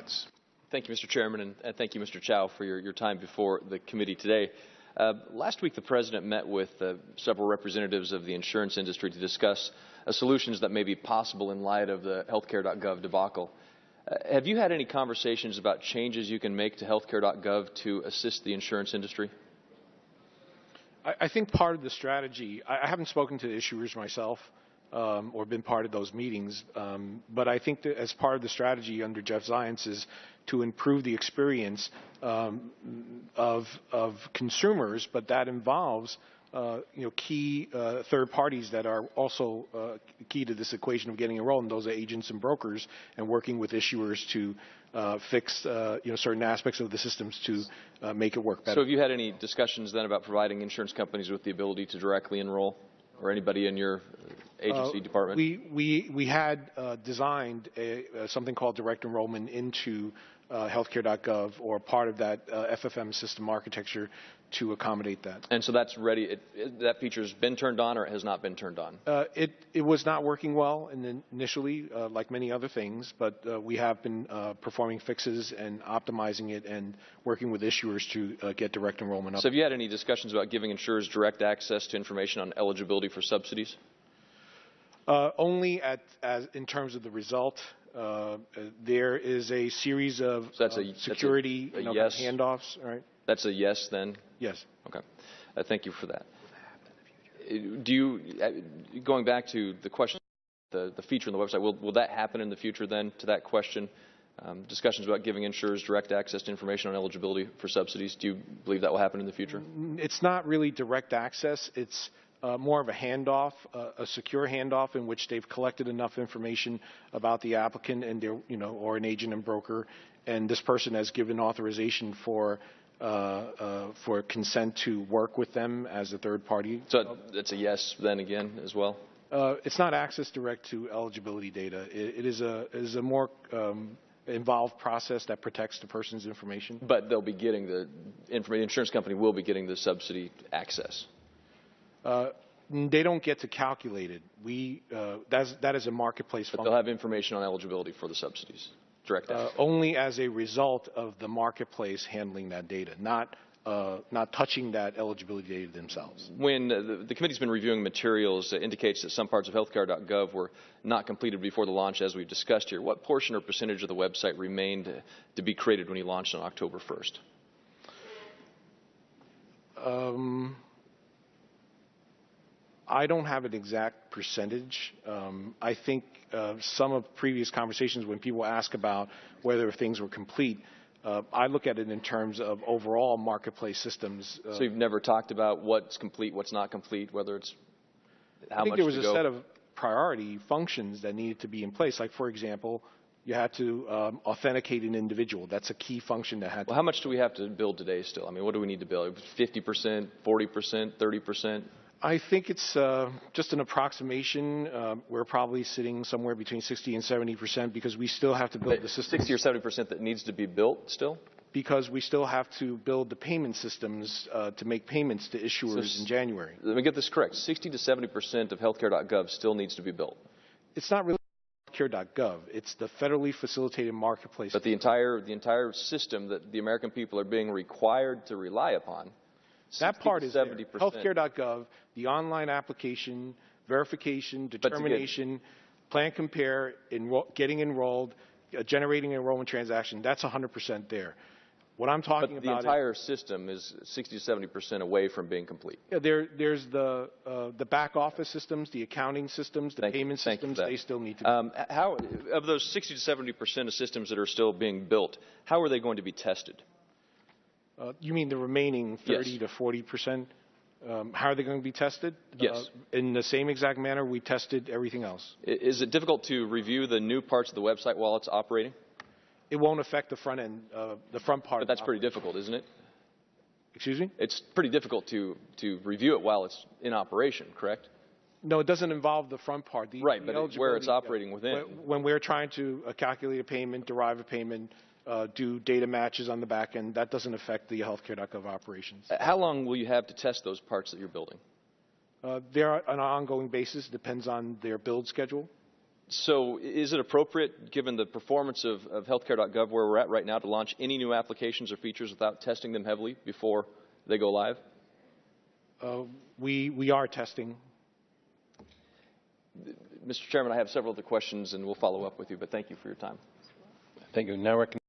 minutes. Thank you, Mr. Chairman, and thank you, Mr. Chow, for your time before the committee today. Last week, the President met with several representatives of the insurance industry to discuss solutions that may be possible in light of the healthcare.gov debacle. Have you had any conversations about changes you can make to healthcare.gov to assist the insurance industry? I think part of the strategy, I haven't spoken to the issuers myself or been part of those meetings, but I think that as part of the strategy under Jeff Zients is to improve the experience of consumers, but that involves key third parties that are also key to this equation of getting enrolled, and those are agents and brokers, and working with issuers to fix certain aspects of the systems to make it work better. So have you had any discussions then about providing insurance companies with the ability to directly enroll, or anybody in your agency department? We had designed something called direct enrollment into healthcare.gov, or part of that FFM system architecture to accommodate that. And so that's ready. That feature's been turned on, or it has not been turned on? It was not working well initially, like many other things, but we have been performing fixes and optimizing it and working with issuers to get direct enrollment up. So have you had any discussions about giving insurers direct access to information on eligibility for subsidies? Only in terms of the result. There is a series of security yes. handoffs. All right. That's a yes, then? Yes. Okay. Thank you for that. Do you, going back to the question, the feature on the website, will that happen in the future then, to that question? Discussions about giving insurers direct access to information on eligibility for subsidies. Do you believe that will happen in the future? It's not really direct access. It's more of a handoff, a secure handoff in which they've collected enough information about the applicant and their, or an agent and broker, and this person has given authorization for consent to work with them as a third party. So that's a yes then again as well? It's not access direct to eligibility data. It is a more involved process that protects the person's information. But they'll be getting the information. The insurance company will be getting the subsidy access. They don't get to calculate it. That is a marketplace function. But they'll have information on eligibility for the subsidies. Direct access. Only as a result of the marketplace handling that data, not touching that eligibility data themselves. When the committee's been reviewing materials that indicates that some parts of healthcare.gov were not completed before the launch, as we've discussed here, what portion or percentage of the website remained to be created when you launched on October 1st? I don't have an exact percentage. I think some of previous conversations when people ask about whether things were complete, I look at it in terms of overall marketplace systems. So you've never talked about what's complete, what's not complete, whether it's how much to go? I think there was a set of priority functions that needed to be in place. Like, for example, you had to authenticate an individual. That's a key function that had to. Well, how much do we have to build today still? I mean, what do we need to build? 50%, 40%, 30%? I think it's just an approximation. We're probably sitting somewhere between 60 and 70% because we still have to build the system. 60 or 70% that needs to be built still? Because we still have to build the payment systems to make payments to issuers in January. Let me get this correct. 60 to 70% of healthcare.gov still needs to be built. It's not really healthcare.gov. It's the federally facilitated marketplace. But the entire system that the American people are being required to rely upon. That part is 70%. Healthcare.gov, the online application, verification, determination, plan compare, getting enrolled, generating an enrollment transaction, that's 100% there. What I'm talking about the entire system is 60 to 70% away from being complete. Yeah, there's the back office systems, the accounting systems, the payment systems, they still need to be. How, of those 60 to 70% of systems that are still being built, how are they going to be tested? You mean the remaining 30 to 40%? How are they going to be tested? Yes. In the same exact manner we tested everything else. Is it difficult to review the new parts of the website while it's operating? It won't affect the front end, the front part. But that's pretty difficult, isn't it? Excuse me? It's pretty difficult to review it while it's in operation, correct? No, it doesn't involve the front part. Right, but where it's operating within. When we're trying to calculate a payment, derive a payment, do data matches on the back end, that doesn't affect the healthcare.gov operations. How long will you have to test those parts that you're building? They're on an ongoing basis, depends on their build schedule. So is it appropriate, given the performance of healthcare.gov where we're at right now, to launch any new applications or features without testing them heavily before they go live? We are testing. Mr. Chairman, I have several other questions, and we'll follow up with you, but thank you for your time. Thank you. Now